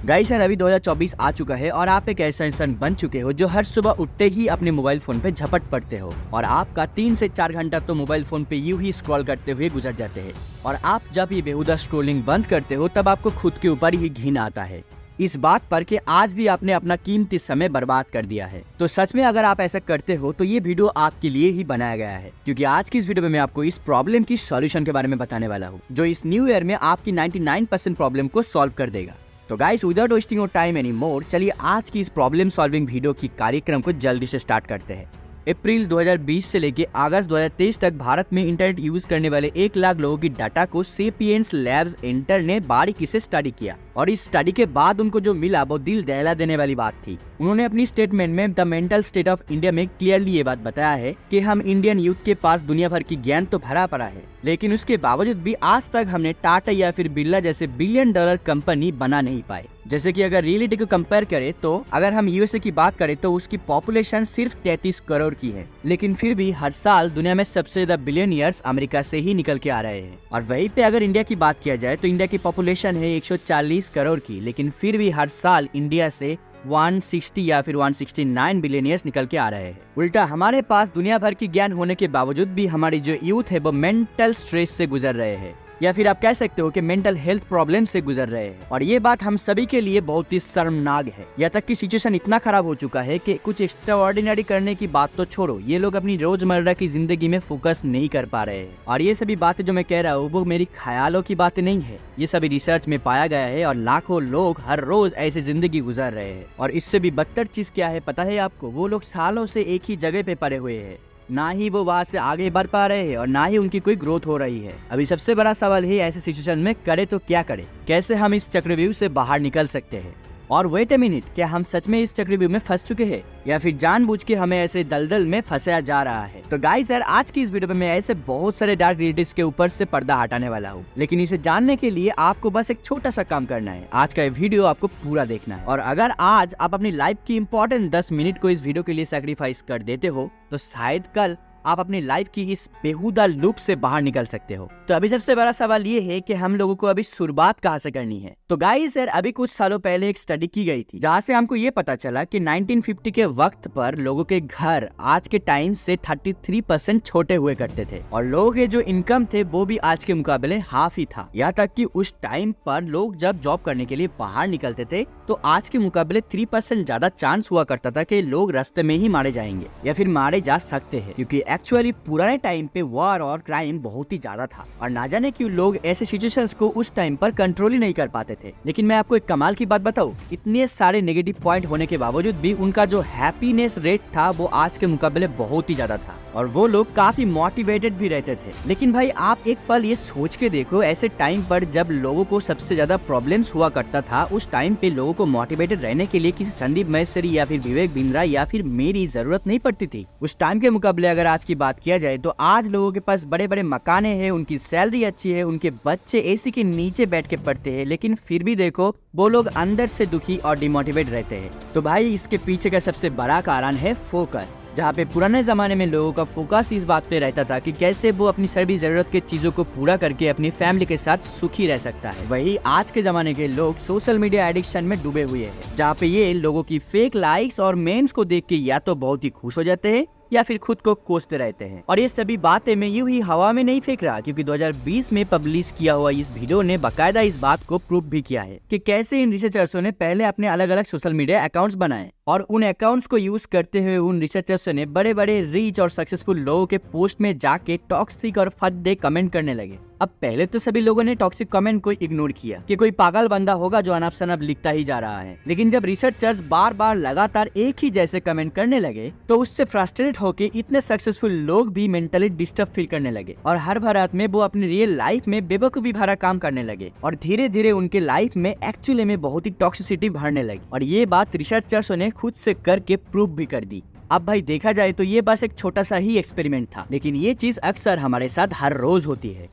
Guys यार अभी 2024 आ चुका है और आप एक ऐसा इंसान बन चुके हो जो हर सुबह उठते ही अपने मोबाइल फोन पे झपट पड़ते हो और आपका 3 से 4 घंटा तो मोबाइल फोन पे यूं ही स्क्रॉल करते हुए गुजर जाते हैं। और आप जब ये बेहुदा स्क्रॉलिंग बंद करते हो तब आपको खुद के ऊपर ही घिन आता है इस बात पर कि आज भी आपने अपना कीमती समय बर्बाद कर दिया है। तो सच में अगर आप ऐसा करते हो तो ये वीडियो आपके लिए ही बनाया गया है, क्योंकि आज की इस वीडियो में मैं आपको इस प्रॉब्लम की सॉल्यूशन के बारे में बताने वाला हूँ जो इस न्यू ईयर में आपकी 99% प्रॉब्लम को सॉल्व कर देगा। तो guys without wasting your time any more, चलिए आज की इस प्रॉब्लम सॉल्विंग वीडियो की कार्यक्रम को जल्दी से स्टार्ट करते हैं। अप्रैल 2020 से लेकर अगस्त 2023 तक भारत में इंटरनेट यूज करने वाले 1 लाख लोगों की डाटा को सेपियंस लैब्स इंटर ने बारीकी से स्टडी किया और इस स्टडी के बाद उनको जो मिला वो दिल दहला देने वाली बात थी। उन्होंने अपनी स्टेटमेंट में the mental state of India में क्लियरली ये बात बताया है कि हम इंडियन यूथ के पास दुनिया भर की ज्ञान तो भरा पड़ा है, लेकिन उसके बावजूद भी आज तक हमने टाटा या फिर बिरला जैसे $बिलियन कंपनी बना नहीं पाए। जैसे कि अगर रियलिटी को कंपेयर करें तो अगर हम यूएसए की बात करें तो उसकी पॉपुलेशन सिर्फ 33 करोड़ की है, लेकिन फिर भी हर साल दुनिया में सबसे ज्यादा बिलियनियर्स अमेरिका से ही निकल के आ रहे हैं। और वहीं पे अगर इंडिया की बात किया जाए तो इंडिया की पॉपुलेशन है 140 करोड़ की, लेकिन फिर भी हर साल इंडिया से 160 या फिर 169 बिलियनियर्स निकल के आ रहे हैं। उल्टा हमारे पास दुनिया भर की ज्ञान होने के बावजूद भी हमारी जो यूथ है वो मेंटल स्ट्रेस से गुजर रहे हैं, या फिर आप कह सकते हो कि मेंटल हेल्थ प्रॉब्लम से गुजर रहे हैं। और ये बात हम सभी के लिए बहुत ही शर्मनाक है। यहाँ तक कि सिचुएशन इतना खराब हो चुका है कि कुछ एक्स्ट्राऑर्डिनरी करने की बात तो छोड़ो, ये लोग अपनी रोजमर्रा की जिंदगी में फोकस नहीं कर पा रहे हैं। और ये सभी बातें जो मैं कह रहा हूँ वो मेरी ख्यालों की बातें नहीं है, ये सभी रिसर्च में पाया गया है और लाखों लोग हर रोज ऐसी जिंदगी गुजार रहे हैं। और इससे भी बदतर चीज क्या है पता है आपको? वो लोग सालों से एक ही जगह पे पड़े हुए हैं, ना ही वो वहाँ से आगे बढ़ पा रहे हैं और ना ही उनकी कोई ग्रोथ हो रही है। अभी सबसे बड़ा सवाल है ऐसे सिचुएशन में करे तो क्या करें, कैसे हम इस चक्रव्यूह से बाहर निकल सकते हैं। और वेट अ मिनट, क्या हम सच में इस चक्रव्यूह में फंस चुके हैं या फिर जानबूझ के हमें ऐसे दलदल में फंसाया जा रहा है? तो गाइस यार आज की इस वीडियो में मैं ऐसे बहुत सारे डार्क रियलिटीज के ऊपर से पर्दा हटाने वाला हूँ, लेकिन इसे जानने के लिए आपको बस एक छोटा सा काम करना है। आज का ये वीडियो आपको पूरा देखना है और अगर आज आप अपनी लाइफ की इंपॉर्टेंट 10 मिनट को इस वीडियो के लिए सैक्रिफाइस कर देते हो तो शायद कल आप अपनी लाइफ की इस बेहुदा लूप से बाहर निकल सकते हो। तो अभी सबसे बड़ा सवाल ये है कि हम लोगों को अभी शुरुआत कहाँ से करनी है। तो गाइस यार अभी कुछ सालों पहले एक स्टडी की गई थी जहाँ से हमको ये पता चला कि 1950 के वक्त पर लोगों के घर आज के टाइम से 33% छोटे हुए करते थे और लोगों के जो इनकम थे वो भी आज के मुकाबले हाफ ही था। यहाँ तक कि उस टाइम पर लोग जब जॉब करने के लिए बाहर निकलते थे तो आज के मुकाबले 3% ज्यादा चांस हुआ करता था कि लोग रास्ते में ही मारे जाएंगे या फिर मारे जा सकते हैं, क्योंकि एक्चुअली पुराने टाइम पे वॉर और क्राइम बहुत ही ज्यादा था और ना जाने क्यों लोग ऐसे सिचुएशंस को उस टाइम पर कंट्रोल ही नहीं कर पाते थे। लेकिन मैं आपको एक कमाल की बात बताऊं, इतने सारे नेगेटिव पॉइंट होने के बावजूद भी उनका जो हैप्पीनेस रेट था वो आज के मुकाबले बहुत ही ज्यादा था और वो लोग काफी मोटिवेटेड भी रहते थे। लेकिन भाई आप एक पल ये सोच के देखो, ऐसे टाइम पर जब लोगों को सबसे ज्यादा प्रॉब्लम्स हुआ करता था उस टाइम पे लोगों को मोटिवेटेड रहने के लिए किसी संदीप महेश्वरी या फिर विवेक बिंद्रा या फिर मेरी जरूरत नहीं पड़ती थी। उस टाइम के मुकाबले अगर आज की बात किया जाए तो आज लोगों के पास बड़े बड़े मकाने हैं, उनकी सैलरी अच्छी है, उनके बच्चे एसी के नीचे बैठ के पढ़ते हैं, लेकिन फिर भी देखो वो लोग अंदर से दुखी और डिमोटिवेट रहते हैं। तो भाई इसके पीछे का सबसे बड़ा कारण है फोकस, जहाँ पे पुराने जमाने में लोगों का फोकस इस बात पे रहता था कि कैसे वो अपनी सभी जरूरत के चीजों को पूरा करके अपनी फैमिली के साथ सुखी रह सकता है। वही आज के जमाने के लोग सोशल मीडिया एडिक्शन में डूबे हुए हैं, जहाँ पे ये लोगों की फेक लाइक्स और मेम्स को देख के या तो बहुत ही खुश हो जाते हैं या फिर खुद को कोसते रहते हैं। और ये सभी बातें मैं यूं ही हवा में नहीं फेंक रहा, क्योंकि 2020 में पब्लिश किया हुआ इस वीडियो ने बाकायदा इस बात को प्रूव भी किया है कि कैसे इन रिसर्चर्सों ने पहले अपने अलग अलग सोशल मीडिया अकाउंट्स बनाए और उन अकाउंट्स को यूज करते हुए उन रिसर्चर्स ने बड़े बड़े रिच और सक्सेसफुल लोगों के पोस्ट में जाके टॉक्सिक और फद्दे कमेंट करने लगे। अब पहले तो सभी लोगों ने टॉक्सिक कमेंट को इग्नोर किया कि कोई पागल बंदा होगा जो अनब शनब लिखता ही जा रहा है, लेकिन जब रिसर्चर्स बार बार लगातार एक ही जैसे कमेंट करने लगे तो उससे फ्रस्ट्रेट होकर इतने सक्सेसफुल लोग भी मेंटली डिस्टर्ब फील करने लगे और हर भरात में वो अपनी रियल लाइफ में बेवकूफी भरा काम करने लगे और धीरे धीरे उनके लाइफ में एक्चुअली में बहुत ही टॉक्सिसिटी भरने लगी। और ये बात रिसर्चर्सों ने खुद से करके प्रूव भी कर दी। अब भाई देखा जाए तो ये बस एक छोटा सा ही एक्सपेरिमेंट था, लेकिन ये चीज अक्सर हमारे साथ हर रोज होती है,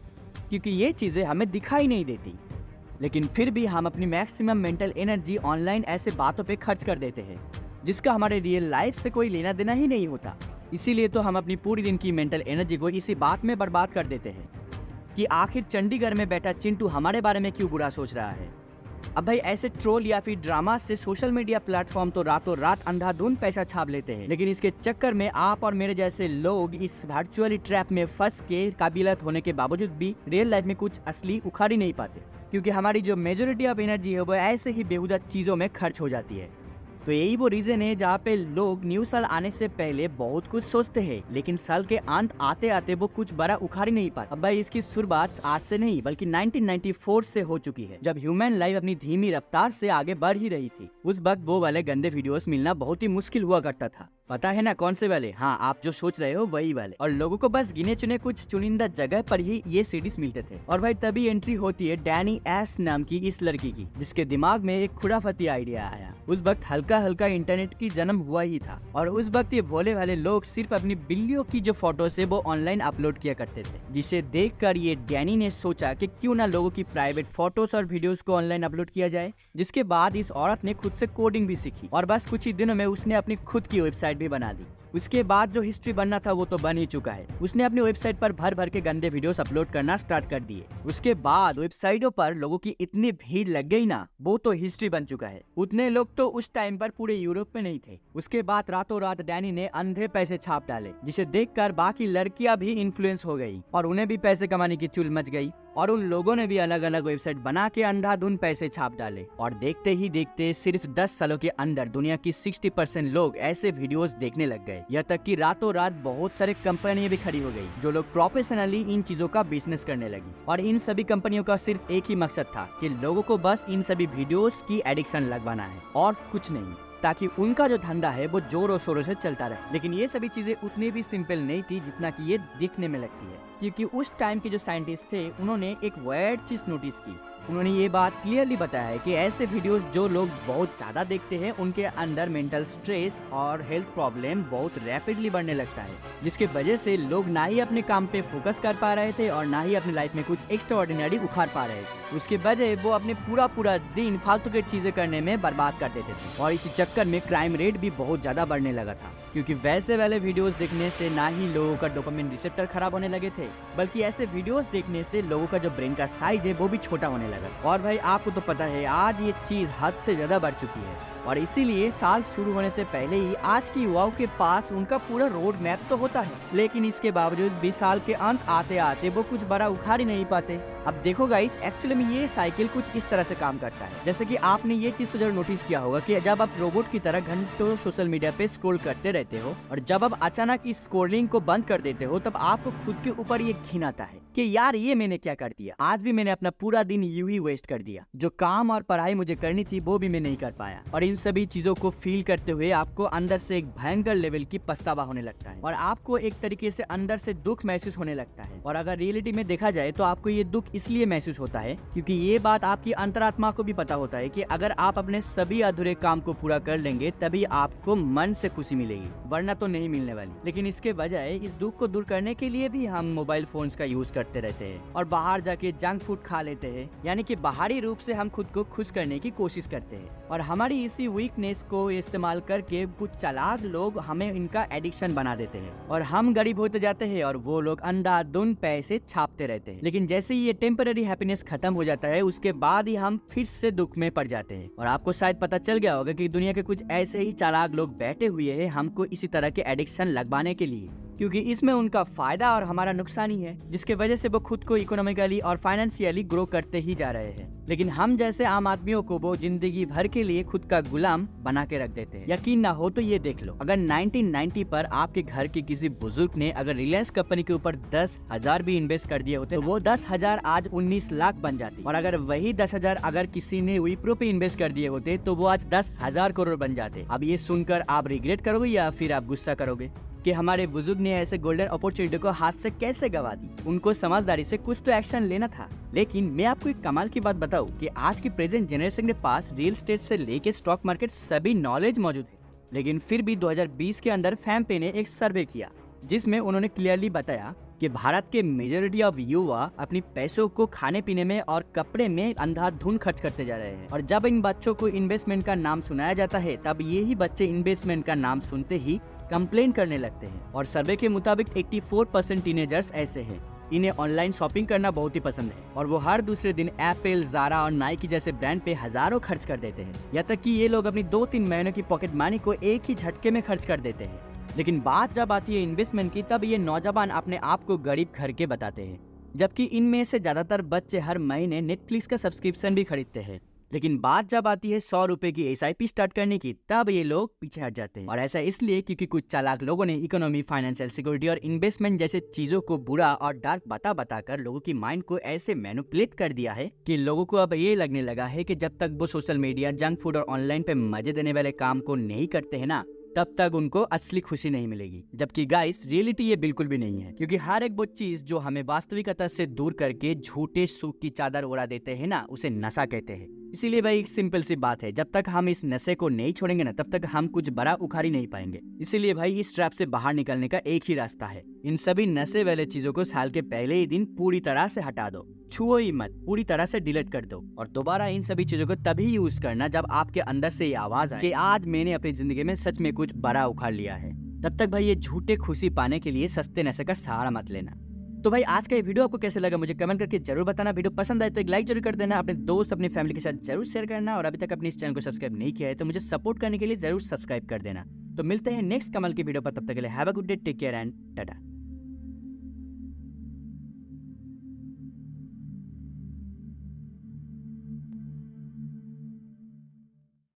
क्योंकि ये चीजें हमें दिखाई नहीं देती, लेकिन फिर भी हम अपनी मैक्सिमम मेंटल एनर्जी ऑनलाइन ऐसे बातों पे खर्च कर देते हैं जिसका हमारे रियल लाइफ से कोई लेना देना ही नहीं होता। इसीलिए तो हम अपनी पूरी दिन की मेंटल एनर्जी को इसी बात में बर्बाद कर देते हैं कि आखिर चंडीगढ़ में बैठा चिंटू हमारे बारे में क्यों बुरा सोच रहा है, अब भाई ऐसे ट्रोल या फिर ड्रामा से सोशल मीडिया प्लेटफॉर्म तो रातों रात अंधाधुंध पैसा छाप लेते हैं, लेकिन इसके चक्कर में आप और मेरे जैसे लोग इस वर्चुअली ट्रैप में फंस के काबिलियत होने के बावजूद भी रियल लाइफ में कुछ असली उखाड़ ही नहीं पाते, क्योंकि हमारी जो मेजोरिटी ऑफ एनर्जी है वो ऐसे ही बेहुदा चीजों में खर्च हो जाती है। तो यही वो रीजन है जहाँ पे लोग न्यू साल आने से पहले बहुत कुछ सोचते हैं, लेकिन साल के अंत आते आते वो कुछ बड़ा उखाड़ ही नहीं पाते। अब भाई इसकी शुरुआत आज से नहीं बल्कि 1994 से हो चुकी है, जब ह्यूमन लाइफ अपनी धीमी रफ्तार से आगे बढ़ ही रही थी। उस वक्त वो वाले गंदे वीडियोस मिलना बहुत ही मुश्किल हुआ करता था। पता है ना कौन से वाले? हाँ, आप जो सोच रहे हो वही वाले। और लोगों को बस गिने चुने कुछ चुनिंदा जगह पर ही ये सीडीज मिलते थे। और भाई तभी एंट्री होती है डैनी एस नाम की इस लड़की की, जिसके दिमाग में एक खुराफती आइडिया आया। उस वक्त हल्का हल्का इंटरनेट की जन्म हुआ ही था, और उस वक्त ये भोले वाले लोग सिर्फ अपनी बिल्लियों की जो फोटोज है वो ऑनलाइन अपलोड किया करते थे, जिसे देखकर ये डैनी ने सोचा कि क्यों ना लोगों की प्राइवेट फोटोज और वीडियोस को ऑनलाइन अपलोड किया जाए। जिसके बाद इस औरत ने खुद से कोडिंग भी सीखी, और बस कुछ ही दिनों में उसने अपनी खुद की वेबसाइट भी बना दी। उसके बाद जो हिस्ट्री बनना था वो तो बन ही चुका है। उसने अपनी वेबसाइट पर भर भर के गंदे वीडियोस अपलोड करना स्टार्ट कर दिए। उसके बाद वेबसाइटों पर लोगों की इतनी भीड़ लग गई ना, वो तो हिस्ट्री बन चुका है। उतने लोग तो उस टाइम पर पूरे यूरोप में नहीं थे। उसके बाद रातों रात डैनी ने अंधे पैसे छाप डाले, जिसे देखकर बाकी लड़कियां भी इन्फ्लुएंस हो गई और उन्हें भी पैसे कमाने की चुल मच गई, और उन लोगों ने भी अलग अलग वेबसाइट बना के अंधाधुंध पैसे छाप डाले। और देखते ही देखते सिर्फ 10 सालों के अंदर दुनिया की 60% लोग ऐसे वीडियोस देखने लग गए। यह तक कि रातों रात बहुत सारे कंपनियां भी खड़ी हो गई, जो लोग प्रोफेशनली इन चीजों का बिजनेस करने लगी। और इन सभी कंपनियों का सिर्फ एक ही मकसद था कि लोगों को बस इन सभी वीडियोस की एडिक्शन लगवाना है और कुछ नहीं, ताकि उनका जो धंधा है वो जोरों शोरों से चलता रहे। लेकिन ये सभी चीजें उतनी भी सिंपल नहीं थी जितना कि ये दिखने में लगती है, क्योंकि उस टाइम के जो साइंटिस्ट थे उन्होंने एक वर्ड चीज नोटिस की। उन्होंने ये बात क्लियरली बताया है कि ऐसे वीडियोस जो लोग बहुत ज्यादा देखते हैं उनके अंदर मेंटल स्ट्रेस और हेल्थ प्रॉब्लम बहुत रैपिडली बढ़ने लगता है, जिसके वजह से लोग ना ही अपने काम पे फोकस कर पा रहे थे और ना ही अपनी लाइफ में कुछ एक्स्ट्राऑर्डिनरी उखाड़ पा रहे थे। उसके वजह वो अपने पूरा दिन फालतू की चीजें करने में बर्बाद कर देते थे, और इसी चक्कर में क्राइम रेट भी बहुत ज्यादा बढ़ने लगा था, क्योंकि वैसे वाले वीडियोस देखने से ना ही लोगों का डोपामिन रिसेप्टर खराब होने लगे थे, बल्कि ऐसे वीडियोस देखने से लोगों का जो ब्रेन का साइज है वो भी छोटा होने लगा। और भाई आपको तो पता है आज ये चीज हद से ज्यादा बढ़ चुकी है, और इसीलिए साल शुरू होने से पहले ही आज की युवाओं के पास उनका पूरा रोड मैप तो होता है, लेकिन इसके बावजूद भी साल के अंत आते आते वो कुछ बड़ा उखाड़ ही नहीं पाते। अब देखो गाइस, एक्चुअली में ये साइकिल कुछ इस तरह से काम करता है। जैसे कि आपने ये चीज तो जरूर नोटिस किया होगा कि जब आप रोबोट की तरह घंटों सोशल मीडिया पे स्क्रॉल करते रहते हो, और जब आप अचानक इस स्क्रॉलिंग को बंद कर देते हो, तब आपको खुद के ऊपर ये घिन आता है कि यार ये मैंने क्या कर दिया। आज भी मैंने अपना पूरा दिन यूं ही वेस्ट कर दिया। जो काम और पढ़ाई मुझे करनी थी वो भी मैं नहीं कर पाया। और इन सभी चीजों को फील करते हुए आपको अंदर से एक भयंकर लेवल की पछतावा होने लगता है, और आपको एक तरीके से अंदर से दुख महसूस होने लगता है। और अगर रियलिटी में देखा जाए तो आपको ये दुख इसलिए महसूस होता है क्योंकि ये बात आपकी अंतरात्मा को भी पता होता है कि अगर आप अपने सभी अधूरे काम को पूरा कर लेंगे तभी आपको मन से खुशी मिलेगी, वरना तो नहीं मिलने वाली। लेकिन इसके बजाय इस दुख को दूर करने के लिए भी हम मोबाइल फोन्स का यूज करते रहते हैं और बाहर जाके जंक फूड खा लेते हैं, यानी कि बाहरी रूप से हम खुद को खुश करने की कोशिश करते हैं। और हमारी इसी वीकनेस को इस्तेमाल करके कुछ चालाक लोग हमें इनका एडिक्शन बना देते हैं, और हम गरीब होते जाते हैं और वो लोग अंधाधुंध पैसे छापते रहते हैं। लेकिन जैसे ही ये टेम्पररी हैप्पीनेस खत्म हो जाता है, उसके बाद ही हम फिर से दुख में पड़ जाते हैं। और आपको शायद पता चल गया होगा कि दुनिया के कुछ ऐसे ही चालाक लोग बैठे हुए हैं हमको इसी तरह के एडिक्शन लगवाने के लिए, क्योंकि इसमें उनका फायदा और हमारा नुकसान ही है, जिसके वजह से वो खुद को इकोनॉमिकली और फाइनेंशियली ग्रो करते ही जा रहे हैं। लेकिन हम जैसे आम आदमियों को वो जिंदगी भर के लिए खुद का गुलाम बना के रख देते हैं। यकीन ना हो तो ये देख लो, अगर 1990 पर आपके घर के किसी बुजुर्ग ने अगर रिलायंस कंपनी के ऊपर 10,000 भी इन्वेस्ट कर दिए होते तो वो 10,000 आज 19 लाख बन जाती, और अगर वही 10,000 अगर किसी ने विप्रो पे इन्वेस्ट कर दिए होते तो वो आज 10,000 करोड़ बन जाते। अब ये सुनकर आप रिग्रेट करोगे या फिर आप गुस्सा करोगे कि हमारे बुजुर्ग ने ऐसे गोल्डन अपॉर्चुनिटी को हाथ से कैसे गवा दी? उनको समझदारी से कुछ तो एक्शन लेना था। लेकिन मैं आपको एक कमाल की बात बताऊं कि आज की प्रेजेंट जनरेशन के पास रियल एस्टेट से लेके स्टॉक मार्केट सभी नॉलेज मौजूद है, लेकिन फिर भी 2020 के अंदर फैम्पे ने एक सर्वे किया जिसमें उन्होंने क्लियरली बताया कि भारत के मेजोरिटी ऑफ युवा अपनी पैसों को खाने पीने में और कपड़े में अंधाधुंध खर्च करते जा रहे हैं। और जब इन बच्चों को इन्वेस्टमेंट का नाम सुनाया जाता है तब यही बच्चे इन्वेस्टमेंट का नाम सुनते ही कंप्लेन करने लगते हैं। और सर्वे के मुताबिक 84% टीनेजर्स ऐसे हैं इन्हें ऑनलाइन शॉपिंग करना बहुत ही पसंद है और वो हर दूसरे दिन एप्पल, ज़ारा और नाइकी जैसे ब्रांड पे हजारों खर्च कर देते हैं। यहाँ तक कि ये लोग अपनी 2-3 महीनों की पॉकेट मनी को एक ही झटके में खर्च कर देते हैं। लेकिन बात जब आती है इन्वेस्टमेंट की, तब ये नौजवान अपने आप को गरीब घर के बताते हैं, जबकि इनमें से ज्यादातर बच्चे हर महीने नेटफ्लिक्स का सब्सक्रिप्शन भी खरीदते हैं। लेकिन बात जब आती है 100 रुपए की SIP स्टार्ट करने की, तब ये लोग पीछे हट जाते हैं। और ऐसा इसलिए क्योंकि कुछ चालाक लोगों ने इकोनॉमी, फाइनेंशियल सिक्योरिटी और इन्वेस्टमेंट जैसे चीजों को बुरा और डार्क बताकर लोगों की माइंड को ऐसे मैनिपुलेट कर दिया है कि लोगों को अब ये लगने लगा है कि जब तक वो सोशल मीडिया, जंक फूड और ऑनलाइन पे मजे देने वाले काम को नहीं करते हैं ना, तब तक उनको असली खुशी नहीं मिलेगी। जबकि गाइस, रियलिटी ये बिल्कुल भी नहीं है, क्योंकि हर एक वो चीज जो हमें वास्तविकता से दूर करके झूठे सुख की चादर उड़ा देते हैं ना, उसे नशा कहते हैं। इसीलिए भाई एक सिंपल सी बात है, जब तक हम इस नशे को नहीं छोड़ेंगे ना, तब तक हम कुछ बड़ा उखाड़ ही नहीं पाएंगे। इसीलिए भाई इस ट्रैप से बाहर निकलने का एक ही रास्ता है, इन सभी नशे वाले चीजों को साल के पहले ही दिन पूरी तरह से हटा दो, छुओ ही मत, पूरी तरह से डिलीट कर दो। और दोबारा इन सभी चीजों को तभी यूज करना जब आपके अंदर से ये आवाज आए कि आज मैंने अपनी जिंदगी में सच में कुछ बड़ा उखाड़ लिया है। तब तक भाई ये झूठे खुशी पाने के लिए सस्ते नशे का सहारा मत लेना। तो भाई आज का ये वीडियो आपको कैसे लगा मुझे कमेंट करके जरूर बताना। वीडियो पसंद आए तो एक लाइक जरूर कर देना, अपने दोस्त, अपनी फैमिली के साथ जरूर शेयर करना, और अभी तक अपने इस चैनल को सब्सक्राइब नहीं किया है तो मुझे सपोर्ट करने के लिए जरूर सब्सक्राइब कर देना। तो मिलते हैं नेक्स्ट कमल की वीडियो पर, तब तक के लिए have a good day, take care and Tata.